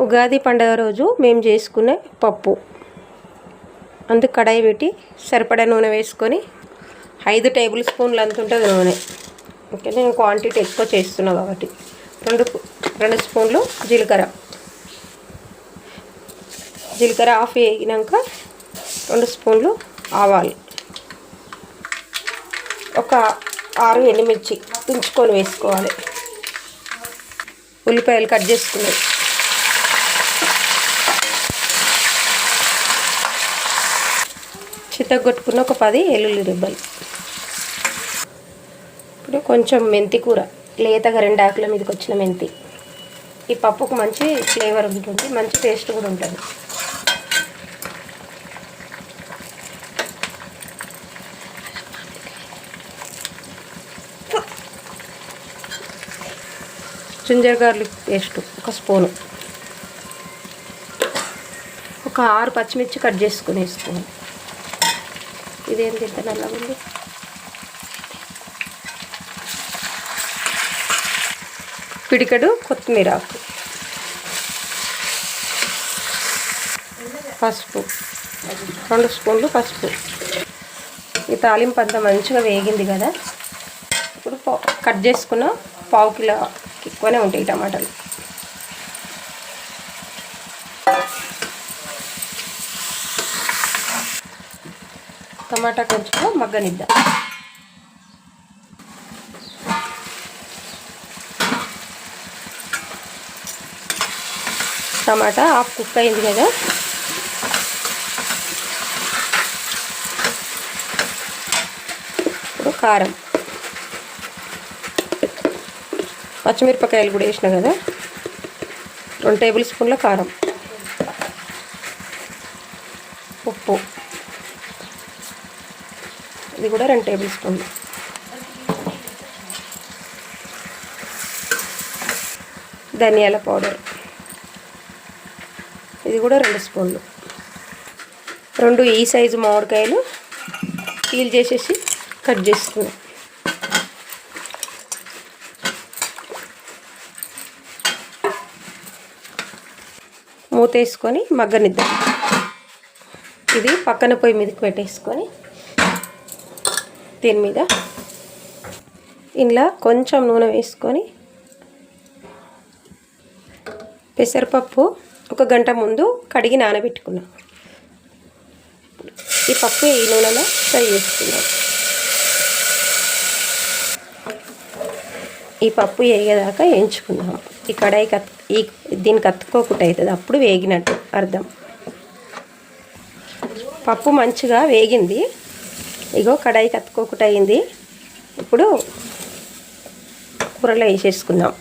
ఉగాది పండుగ రోజు మేము చేసుకునే పప్పు. అందుకు కడాయి పెట్టి సరిపడా నూనె వేసుకొని 5 టేబుల్ స్పూన్లు అంత ఉంటుంది నూనె. ఓకే, నేను క్వాంటిటీ ఎక్కువ చేస్తున్నా కాబట్టి 2 స్పూన్లు జీలకర్ర ఆఫ్ వేగినాక 2 స్పూన్లు ఆవాలు, ఒక 6 ఎండుమిర్చి తుంచుకొని వేసుకోవాలి. ఉల్లిపాయలు కట్ చేసుకున్నాయి, చితగొట్టుకున్న ఒక 10 వెల్లుల్లి రెబ్బలు. ఇప్పుడు కొంచెం మెంతి కూర, లేతగా 2 ఆకుల మీదకి వచ్చిన మెంతి. ఈ పప్పుకు మంచి ఫ్లేవర్ ఉంటుంది, మంచి టేస్ట్ కూడా ఉంటుంది. జింజర్ గార్లిక్ పేస్ట్ 1 స్పూను, ఒక 6 పచ్చిమిర్చి కట్ చేసుకుని వేసుకోవాలి. ఇదేం తింటే నల్లగా ఉంది. పిడికెడు కొత్తిమీర ఆకు, పసుపు 2 స్పూన్లు పసుపు. ఈ తాలింపు అంతా మంచిగా వేగింది కదా. ఇప్పుడు కట్ చేసుకున్న 1/2 కిలో ఎక్కువనే ఉంటాయి టమాటాలు. టమాటా కొంచెం మగ్గనిద్దాం. టమాటా హాఫ్ కుక్ అయింది కదా. ఇప్పుడు కారం, పచ్చిమిరపకాయలు కూడా వేసిన కదా, 2 టేబుల్ స్పూన్ల కారం, ఉప్పు ఇది కూడా 2 టేబుల్ స్పూన్లు, ధనియాల పౌడర్ ఇది కూడా 2 స్పూన్లు. 2 ఈ సైజు మామిడికాయలు పీల్ చేసేసి కట్ చేసుకున్నాం. మూత వేసుకొని మగ్గనిద్దాం. ఇది పక్కన పొయ్యి మీదకి పెట్టేసుకొని దీని మీద ఇందులో కొంచెం నూనె వేసుకొని పెసరపప్పు 1 గంట ముందు కడిగి నానబెట్టుకున్నాం. ఈ పప్పు ఈ నూనెలో ఫ్రై చేసుకున్నాం. ఈ పప్పు వేగేదాకా వేయించుకున్నాం. ఈ కడాయి దీనికి అతుక్కోకుండా అవుతుంది, అప్పుడు వేగినట్టు అర్థం. పప్పు మంచిగా వేగింది, ఇగో కడాయికి అతుక్కోకుండా అయింది. ఇప్పుడు కూరలో వేసేసుకుందాం.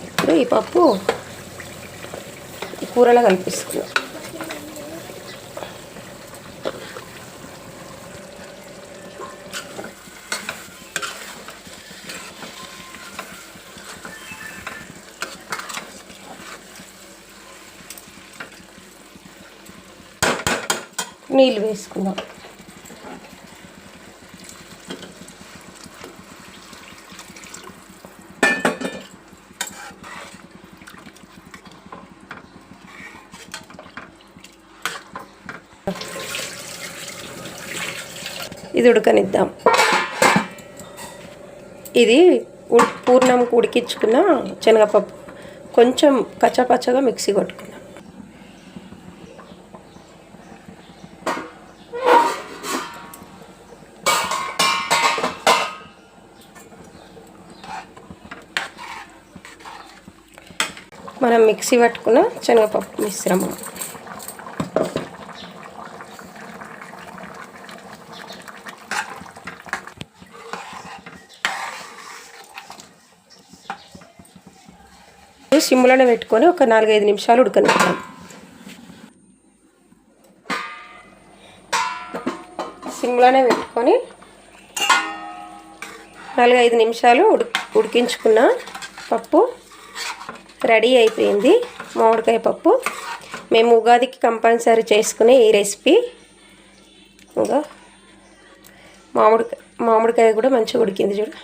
ఇప్పుడు ఈ పప్పు ఈ కూరలో కలిపేసుకుందాం. నీళ్ళు వేసుకుందాం. ఇది ఉడకనిద్దాం. ఇది పూర్ణం ఉడికించుకున్న శనగపప్పు కొంచెం కచ్చాపచ్చగా మిక్సీ కొట్టుకున్నాం. మనం మిక్సీ పట్టుకున్న శనగపప్పు మిశ్రమం సిమ్లోనే పెట్టుకొని ఒక 4-5 నిమిషాలు ఉడకనిద్దాం. సిమ్లోనే పెట్టుకొని 4-5 నిమిషాలు ఉడికించుకున్న పప్పు రెడీ అయిపోయింది. మామిడికాయ పప్పు మేము ఉగాదికి కంపల్సరీ చేసుకునే ఈ రెసిపీ. ఇంకా మామిడికాయ కూడా మంచిగా ఉడికింది చూడు.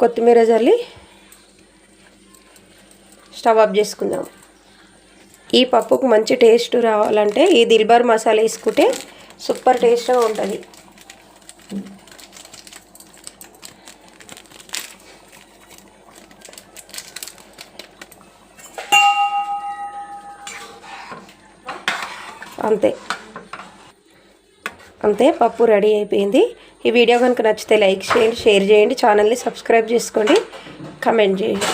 కొత్తిమీర జల్లి స్టవ్ ఆఫ్ చేసుకుందాం. ఈ పప్పుకు మంచి టేస్ట్ రావాలంటే ఈ దిల్బార్ మసాలా వేసుకుంటే సూపర్ టేస్ట్గా ఉంటుంది. అంతే పప్పు రెడీ అయిపోయింది. ఈ వీడియో కనుక నచ్చితే లైక్ చేయండి, షేర్ చేయండి, ఛానల్ని సబ్స్క్రైబ్ చేసుకోండి, కమెంట్ చేయండి.